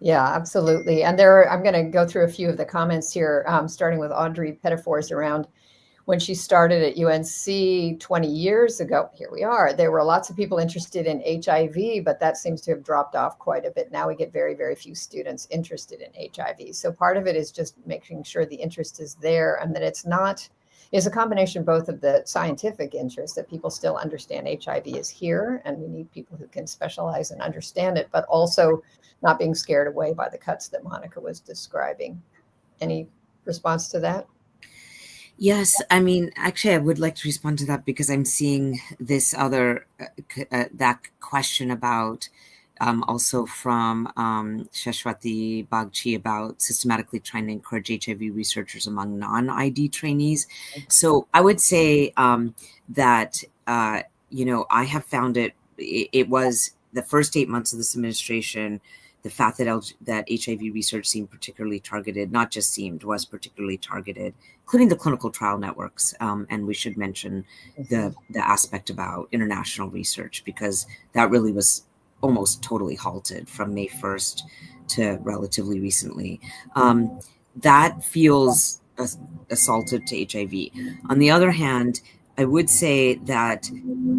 Yeah, absolutely. And I'm going to go through a few of the comments here, starting with Audrey Pettifor's around when she started at UNC 20 years ago. Here we are. There were lots of people interested in HIV, but that seems to have dropped off quite a bit. Now we get very, very few students interested in HIV. So part of it is just making sure the interest is there, and that is a combination both of the scientific interest, that people still understand HIV is here and we need people who can specialize and understand it, but also not being scared away by the cuts that Monica was describing. Any response to that? Yes, I mean, actually, I would like to respond to that, because I'm seeing this other, that question about also from Shashwati Bagchi about systematically trying to encourage HIV researchers among non-ID trainees. So I would say that, I have found it was the first 8 months of this administration, the fact that HIV research seemed particularly targeted, not just seemed, was particularly targeted, including the clinical trial networks. And we should mention the aspect about international research, because that really was almost totally halted from May 1st to relatively recently. That feels assaultive to HIV. On the other hand, I would say that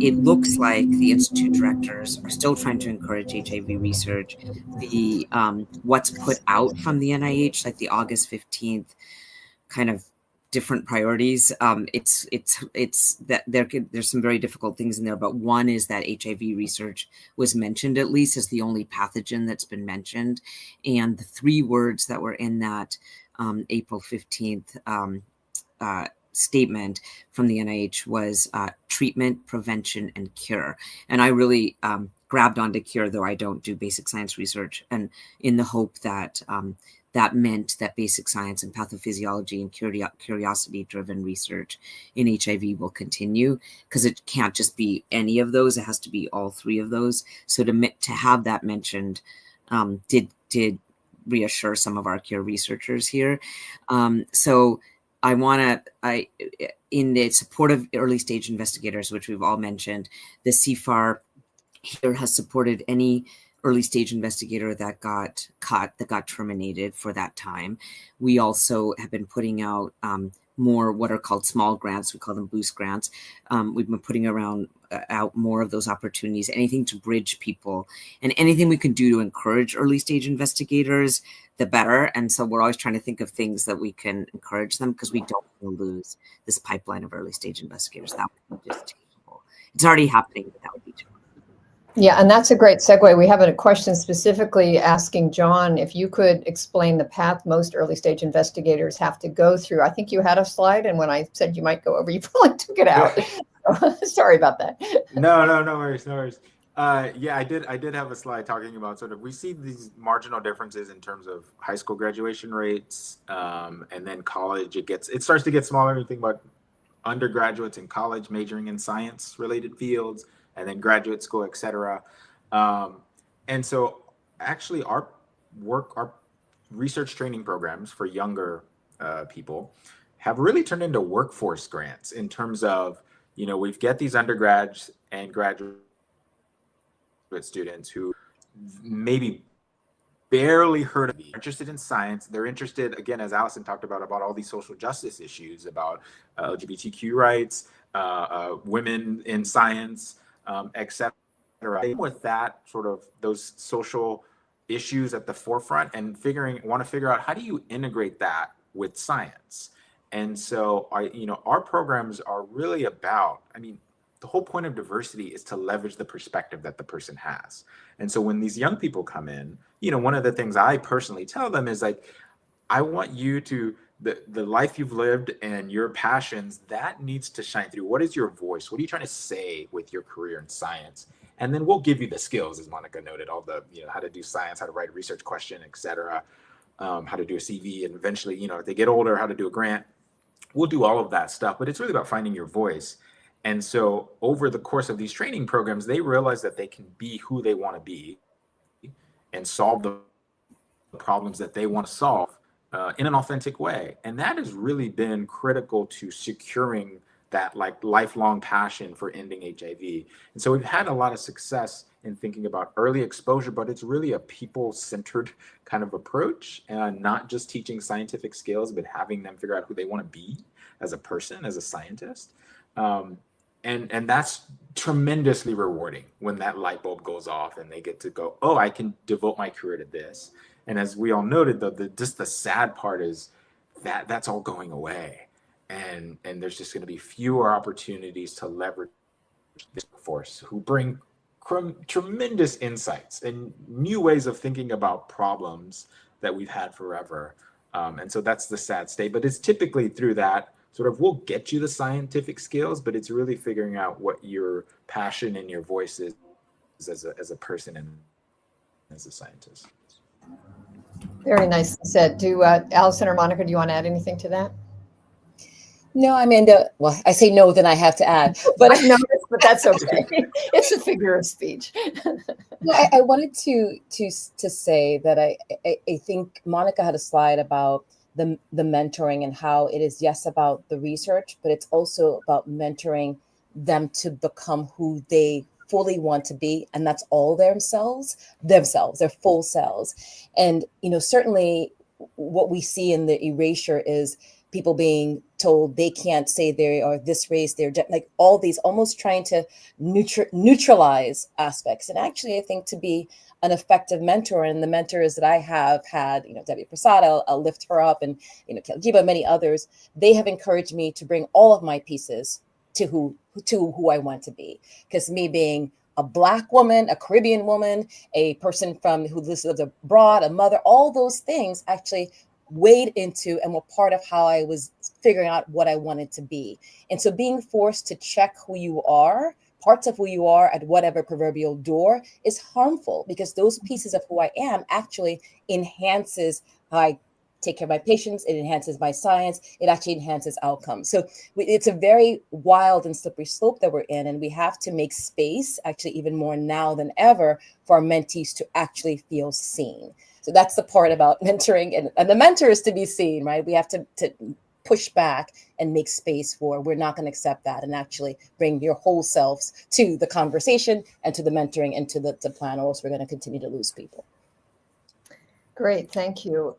it looks like the institute directors are still trying to encourage HIV research. The what's put out from the NIH, like the August 15th kind of different priorities, it's that there's some very difficult things in there, but one is that HIV research was mentioned, at least, as the only pathogen that's been mentioned, and the 3 words that were in that April 15th statement from the NIH was treatment, prevention, and cure. And I really grabbed onto cure, though I don't do basic science research, and in the hope that that meant that basic science and pathophysiology and curiosity-driven research in HIV will continue, because it can't just be any of those; it has to be all three of those. So to have that mentioned did reassure some of our CURE researchers here. So in the support of early stage investigators, which we've all mentioned, the CFAR here has supported any early stage investigator that got terminated for that time. We also have been putting out more what are called small grants. We call them boost grants. We've been putting out more of those opportunities, anything to bridge people, and anything we can do to encourage early stage investigators, the better. And so we're always trying to think of things that we can encourage them, because we don't want to lose this pipeline of early stage investigators. That would be just terrible. It's already happening, but that would be terrible. Yeah, and that's a great segue. We have a question specifically asking John if you could explain the path most early stage investigators have to go through. I think you had a slide, and when I said you might go over, you probably took it out. Sorry about that. No worries. Yeah, I did have a slide talking about sort of, we see these marginal differences in terms of high school graduation rates, and then college. It starts to get smaller. You think about undergraduates in college majoring in science related fields, and then graduate school, et cetera. And so actually our research training programs for younger people have really turned into workforce grants, in terms of, we get these undergrads and graduate students who maybe barely heard of it, interested in science. They're interested, again, as Allison talked about all these social justice issues, about LGBTQ rights, women in science, etc. With that, sort of those social issues at the forefront, and want to figure out, how do you integrate that with science? And so our programs are really about, the whole point of diversity is to leverage the perspective that the person has. And so when these young people come in, one of the things I personally tell them is, like, I want you to, the life you've lived and your passions, that needs to shine through. What is your voice? What are you trying to say with your career in science? And then we'll give you the skills, as Monica noted, all the, how to do science, how to write a research question, et cetera, how to do a CV, and eventually, if they get older, how to do a grant. We'll do all of that stuff, but it's really about finding your voice. And so over the course of these training programs, they realize that they can be who they want to be and solve the problems that they want to solve in an authentic way. And that has really been critical to securing that, like, lifelong passion for ending HIV. And so we've had a lot of success in thinking about early exposure, but it's really a people-centered kind of approach, and not just teaching scientific skills, but having them figure out who they want to be as a person, as a scientist. And that's tremendously rewarding when that light bulb goes off and they get to go, oh, I can devote my career to this. And as we all noted, just the sad part is that that's all going away. And there's just going to be fewer opportunities to leverage this force, who bring tremendous insights and new ways of thinking about problems that we've had forever. And so that's the sad state. But it's typically through that sort of, we'll get you the scientific skills, but it's really figuring out what your passion and your voice is as a person and as a scientist. Very nicely said. Do Allison or Monica, do you want to add anything to that? No, well, I say no, then I have to add. But I noticed, but that's okay. It's a figure of speech. I wanted to say that I think Monica had a slide about the mentoring, and how it is, yes, about the research, but it's also about mentoring them to become who they fully want to be, and that's all themselves, their full selves. And certainly what we see in the erasure is people being told they can't say they are this race, they're like all these, almost trying to neutralize aspects. And actually, I think to be an effective mentor, and the mentors that I have had, Debbie Prasad, I'll lift her up, and Kaljiba, many others, they have encouraged me to bring all of my pieces to who I want to be. Because me being a Black woman, a Caribbean woman, a person who lives abroad, a mother, all those things actually weighed into and were part of how I was figuring out what I wanted to be. And so being forced to check who you are, parts of who you are at whatever proverbial door, is harmful, because those pieces of who I am actually enhances how I take care of my patients. It enhances my science. It actually enhances outcomes. So it's a very wild and slippery slope that we're in. And we have to make space, actually even more now than ever, for our mentees to actually feel seen. So that's the part about mentoring. And the mentor is to be seen, right? We have to push back and make space for, we're not going to accept that, and actually bring your whole selves to the conversation and to the mentoring and to the plan, or else we're going to continue to lose people. Great, thank you.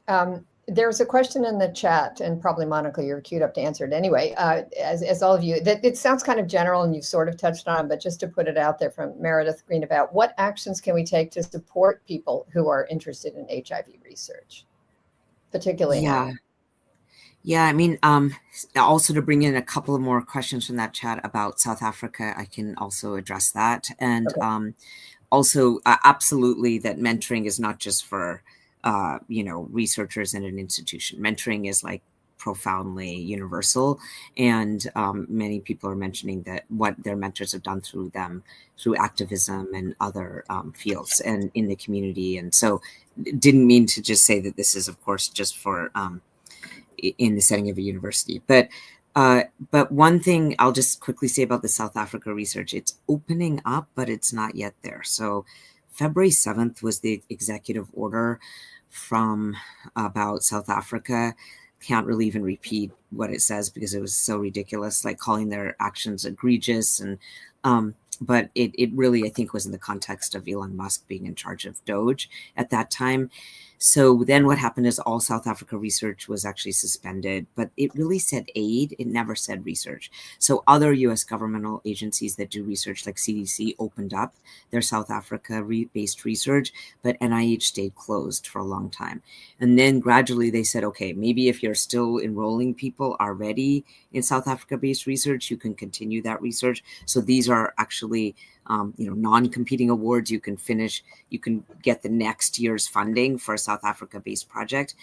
There's a question in the chat, and probably Monica, you're queued up to answer it anyway. As all of you, that it sounds kind of general, and you've sort of touched on, but just to put it out there from Meredith Green about what actions can we take to support people who are interested in HIV research, particularly now. Yeah, I mean, also to bring in a couple of more questions from that chat about South Africa, I can also address that. And okay. Also, absolutely, that mentoring is not just for, researchers in an institution. Mentoring is like profoundly universal. And many people are mentioning that what their mentors have done through them, through activism and other fields and in the community. And so didn't mean to just say that this is, of course, just for in the setting of a university. But one thing I'll just quickly say about the South Africa research, it's opening up, but it's not yet there. So February 7th was the executive order from about South Africa. Can't really even repeat what it says because it was so ridiculous, like calling their actions egregious. And but it really, I think, was in the context of Elon Musk being in charge of Doge at that time. So then what happened is all South Africa research was actually suspended, but it really said aid. It never said research. So other US governmental agencies that do research like CDC opened up their South Africa-based research, but NIH stayed closed for a long time. And then gradually they said, okay, maybe if you're still enrolling people already in South Africa-based research, you can continue that research. So these are actually non-competing awards. You can get the next year's funding for a South Africa-based project.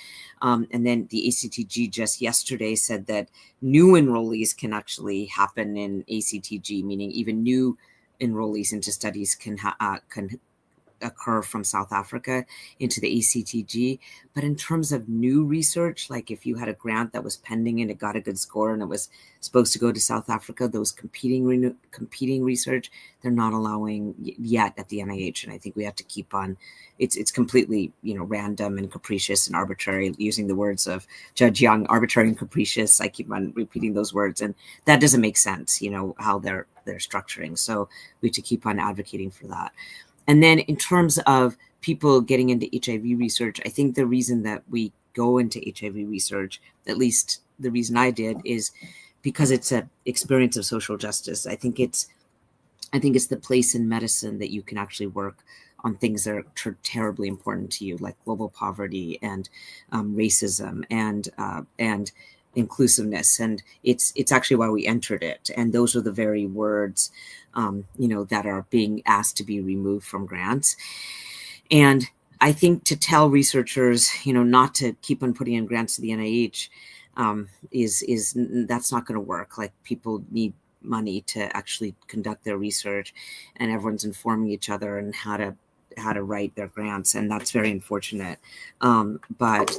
And then the ACTG just yesterday said that new enrollees can actually happen in ACTG, meaning even new enrollees into studies can occur from South Africa into the ACTG. But in terms of new research, like if you had a grant that was pending and it got a good score and it was supposed to go to South Africa, those competing research, they're not allowing yet at the NIH. And I think we have to keep on, it's completely, random and capricious and arbitrary, using the words of Judge Young, arbitrary and capricious. I keep on repeating those words, and that doesn't make sense, how they're structuring. So we have to keep on advocating for that. And then in terms of people getting into HIV research, I think the reason that we go into HIV research, at least the reason I did, is because it's an experience of social justice. I think it's the place in medicine that you can actually work on things that are terribly important to you, like global poverty and racism and inclusiveness. And it's actually why we entered it. And those are the very words that are being asked to be removed from grants. And I think to tell researchers, not to keep on putting in grants to the NIH is that's not going to work. Like, people need money to actually conduct their research, and everyone's informing each other and how to write their grants. And that's very unfortunate. But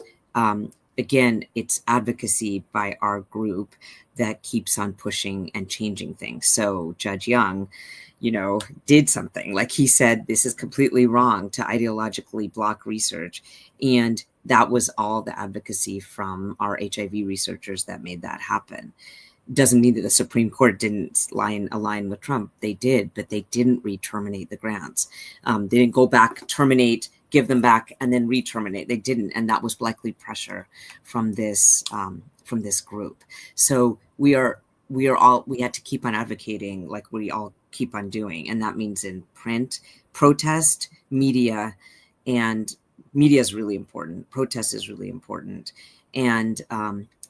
again, it's advocacy by our group that keeps on pushing and changing things. So Judge Young, did something. Like, he said, this is completely wrong to ideologically block research. And that was all the advocacy from our HIV researchers that made that happen. Doesn't mean that the Supreme Court didn't align with Trump. They did, but they didn't re-terminate the grants. They didn't go back, terminate, give them back, and then re-terminate. They didn't, and that was likely pressure from this group. So we had to keep on advocating, like we all keep on doing, and that means in print, protest, media, and media is really important. Protest is really important, and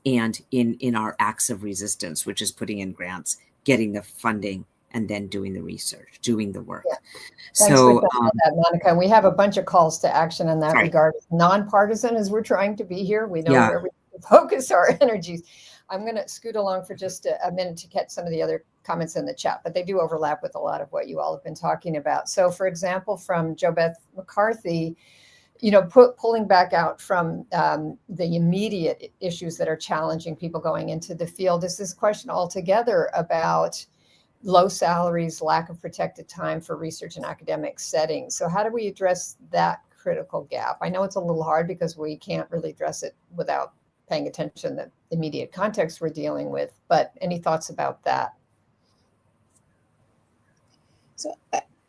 in our acts of resistance, which is putting in grants, getting the funding, and then doing the research, doing the work. Yeah. Thanks for that, Monica. And we have a bunch of calls to action in that regard. Nonpartisan as we're trying to be here. We know where we focus our energies. I'm going to scoot along for just a minute to catch some of the other comments in the chat, but they do overlap with a lot of what you all have been talking about. So, for example, from JoBeth McCarthy, pulling back out from the immediate issues that are challenging people going into the field, is this question altogether about low salaries, lack of protected time for research and academic settings. So how do we address that critical gap? I know it's a little hard because we can't really address it without paying attention to the immediate context we're dealing with, but any thoughts about that? So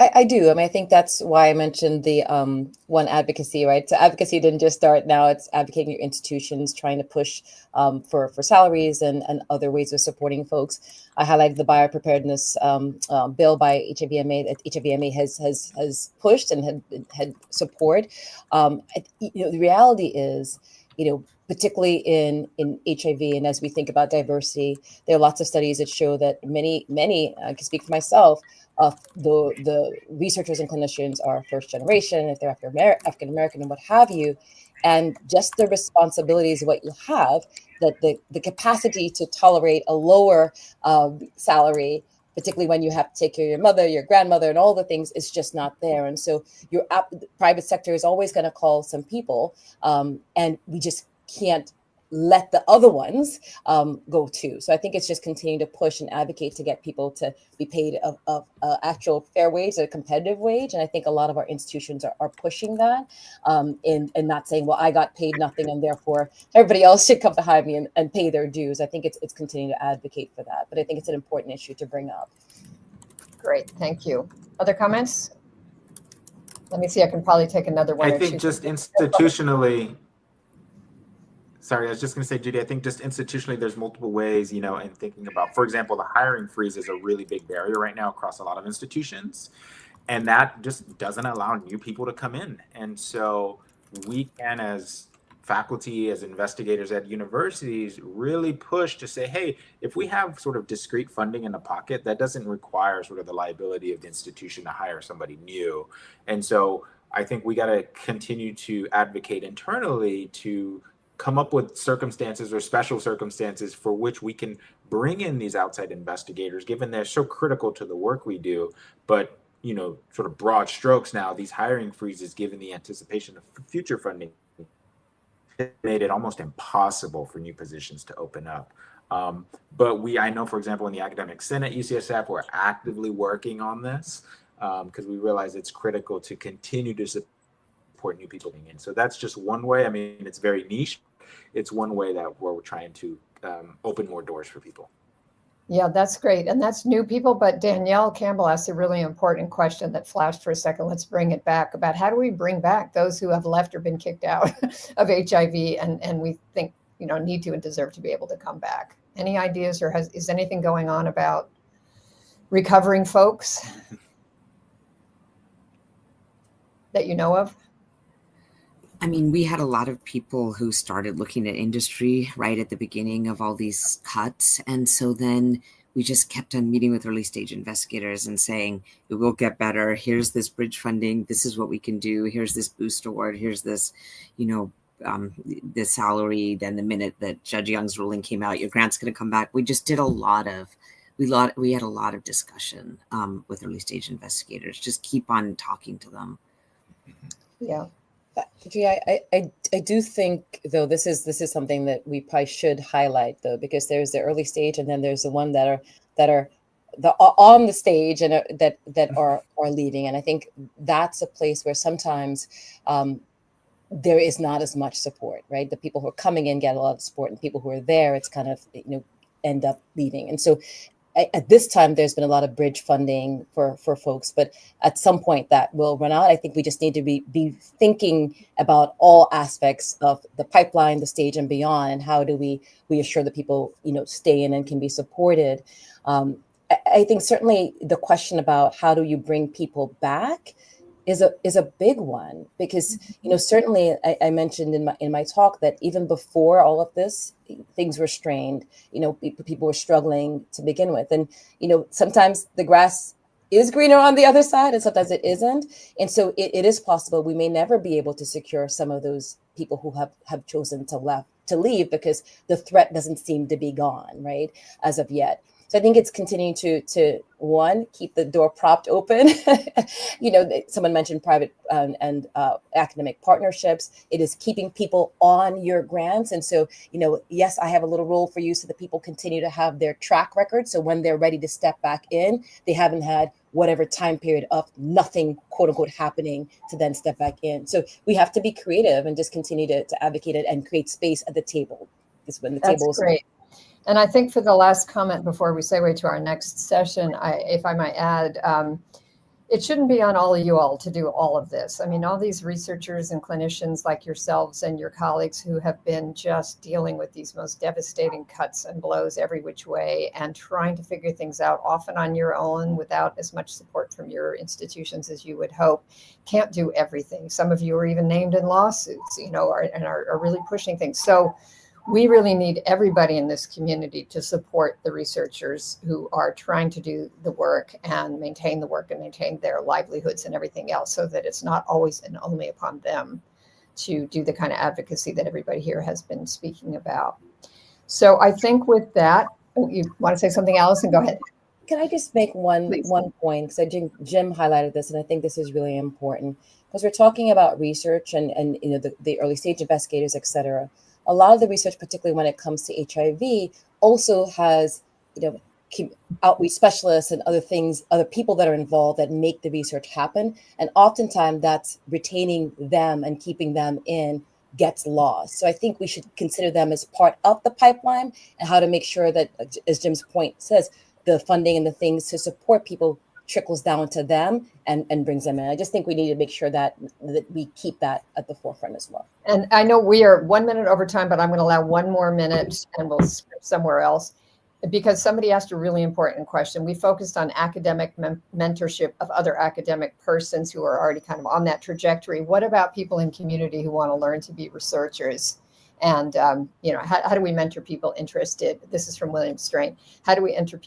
I do. I mean, I think that's why I mentioned the one advocacy, right? So advocacy didn't just start now. It's advocating your institutions, trying to push for salaries and other ways of supporting folks. I highlighted the biopreparedness bill by HIVMA that HIVMA has pushed and had support. The reality is, particularly in HIV, and as we think about diversity, there are lots of studies that show that many, I can speak for myself, the researchers and clinicians are first generation, if they're African American and what have you, and just the responsibilities of what you have, that the capacity to tolerate a lower salary, particularly when you have to take care of your mother, your grandmother, and all the things, is just not there. And so your private sector is always going to call some people, and we just can't let the other ones go too. So I think it's just continuing to push and advocate to get people to be paid of actual fair wage, a competitive wage. And I think a lot of our institutions are pushing that and not saying, well, I got paid nothing and therefore everybody else should come behind me and pay their dues. I think it's continuing to advocate for that. But I think it's an important issue to bring up. Great, thank you. Other comments? Let me see, I can probably take another one. I think just institutionally, sorry, I was just going to say, Judy, I think just institutionally, there's multiple ways, in thinking about, for example, the hiring freeze is a really big barrier right now across a lot of institutions. And that just doesn't allow new people to come in. And so we can, as faculty, as investigators at universities, really push to say, hey, if we have sort of discrete funding in the pocket, that doesn't require sort of the liability of the institution to hire somebody new. And so I think we got to continue to advocate internally to come up with circumstances or special circumstances for which we can bring in these outside investigators, given they're so critical to the work we do. But, sort of broad strokes now, these hiring freezes, given the anticipation of future funding, made it almost impossible for new positions to open up. But I know, for example, in the Academic Senate, UCSF, we're actively working on this because we realize it's critical to continue to support new people being in. So that's just one way. I mean, it's very niche. It's one way that we're trying to open more doors for people. Yeah, that's great. And that's new people. But Danielle Campbell asked a really important question that flashed for a second. Let's bring it back about how do we bring back those who have left or been kicked out of HIV and we think, need to and deserve to be able to come back. Any ideas or is anything going on about recovering folks that you know of? I mean, we had a lot of people who started looking at industry right at the beginning of all these cuts. And so then we just kept on meeting with early stage investigators and saying, it will get better. Here's this bridge funding. This is what we can do. Here's this boost award. Here's this, the salary. Then the minute that Judge Young's ruling came out, your grant's going to come back. We just did we had a lot of discussion with early stage investigators. Just keep on talking to them. Yeah. I do think, though, this is something that we probably should highlight, though, because there's the early stage and then there's the one that are on the stage and that are leaving. And I think that's a place where sometimes there is not as much support, right? The people who are coming in get a lot of support, and people who are there, it's kind of end up leaving. And so at this time, there's been a lot of bridge funding for folks, but at some point that will run out. I think we just need to be thinking about all aspects of the pipeline, the stage and beyond, and how do we assure that people, stay in and can be supported. I think certainly the question about how do you bring people back is a big one, because certainly I mentioned in my talk that even before all of this, things were strained. People were struggling to begin with, and sometimes the grass is greener on the other side, and sometimes it isn't. And so it is possible we may never be able to secure some of those people who have chosen to leave because the threat doesn't seem to be gone, right, as of yet. So I think it's continuing to one, keep the door propped open. Someone mentioned private and academic partnerships. It is keeping people on your grants. And so, yes, I have a little role for you so that people continue to have their track record. So when they're ready to step back in, they haven't had whatever time period of nothing, quote unquote, happening to then step back in. So we have to be creative and just continue to advocate it and create space at the table. Is when the That's table is great. And I think for the last comment before we segue to our next session, if I might add, it shouldn't be on all of you all to do all of this. I mean, all these researchers and clinicians like yourselves and your colleagues who have been just dealing with these most devastating cuts and blows every which way and trying to figure things out often on your own without as much support from your institutions as you would hope, can't do everything. Some of you are even named in lawsuits, and are really pushing things. So we really need everybody in this community to support the researchers who are trying to do the work and maintain the work and maintain their livelihoods and everything else, so that it's not always and only upon them to do the kind of advocacy that everybody here has been speaking about. So I think with that, you want to say something, Allison? Go ahead. Can I just make one Please. point? Because Jim highlighted this, and I think this is really important because we're talking about research and the early stage investigators, et cetera. A lot of the research, particularly when it comes to HIV, also has outreach specialists and other things, other people that are involved that make the research happen. And oftentimes that's retaining them and keeping them in gets lost. So I think we should consider them as part of the pipeline and how to make sure that, as Jim's point says, the funding and the things to support people trickles down to them and brings them in. I just think we need to make sure that we keep that at the forefront as well. And I know we are 1 minute over time, but I'm going to allow one more minute and we'll skip somewhere else, because somebody asked a really important question. We focused on academic mentorship of other academic persons who are already kind of on that trajectory. What about people in community who want to learn to be researchers? And, how do we mentor people interested? This is from William Strain. How do we mentor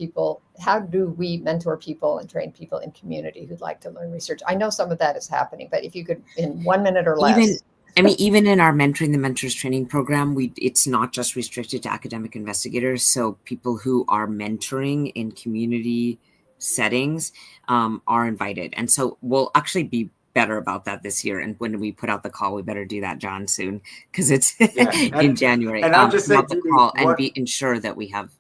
people and train people in community who'd like to learn research? I know some of that is happening, but if you could, in 1 minute or less. Even in our Mentoring the Mentors training program, it's not just restricted to academic investigators. So people who are mentoring in community settings are invited. And so we'll actually be better about that this year. And when we put out the call, we better do that, John, soon, because it's in January. And I'll just say, the call and ensure that we have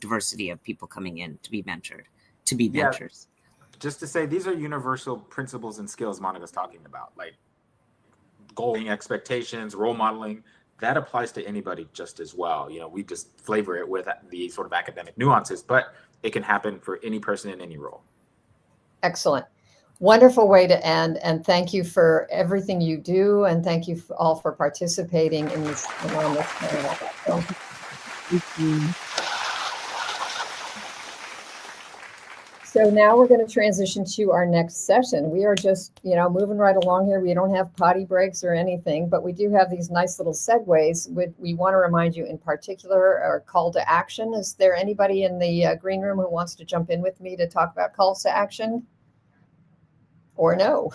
diversity of people coming in to be mentored, to be mentors. Just to say, these are universal principles and skills Monica's talking about, like goaling expectations, role modeling. That applies to anybody just as well. We just flavor it with the sort of academic nuances, but it can happen for any person in any role. Excellent. Wonderful way to end. And thank you for everything you do. And thank you all for participating in this enormous panel. Thank you. So now we're going to transition to our next session. We are just, moving right along here. We don't have potty breaks or anything, but we do have these nice little segues. We want to remind you in particular our call to action. Is there anybody in the green room who wants to jump in with me to talk about calls to action? Or no?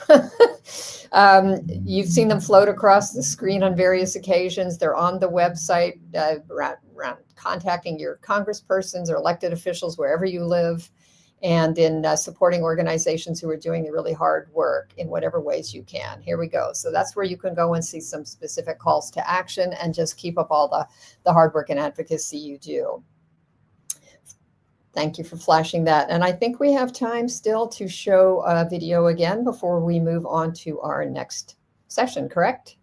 You've seen them float across the screen on various occasions. They're on the website around contacting your congresspersons or elected officials wherever you live, and in supporting organizations who are doing the really hard work in whatever ways you can. Here we go. So that's where you can go and see some specific calls to action and just keep up all the hard work and advocacy you do. Thank you for flashing that. And I think we have time still to show a video again before we move on to our next session, correct?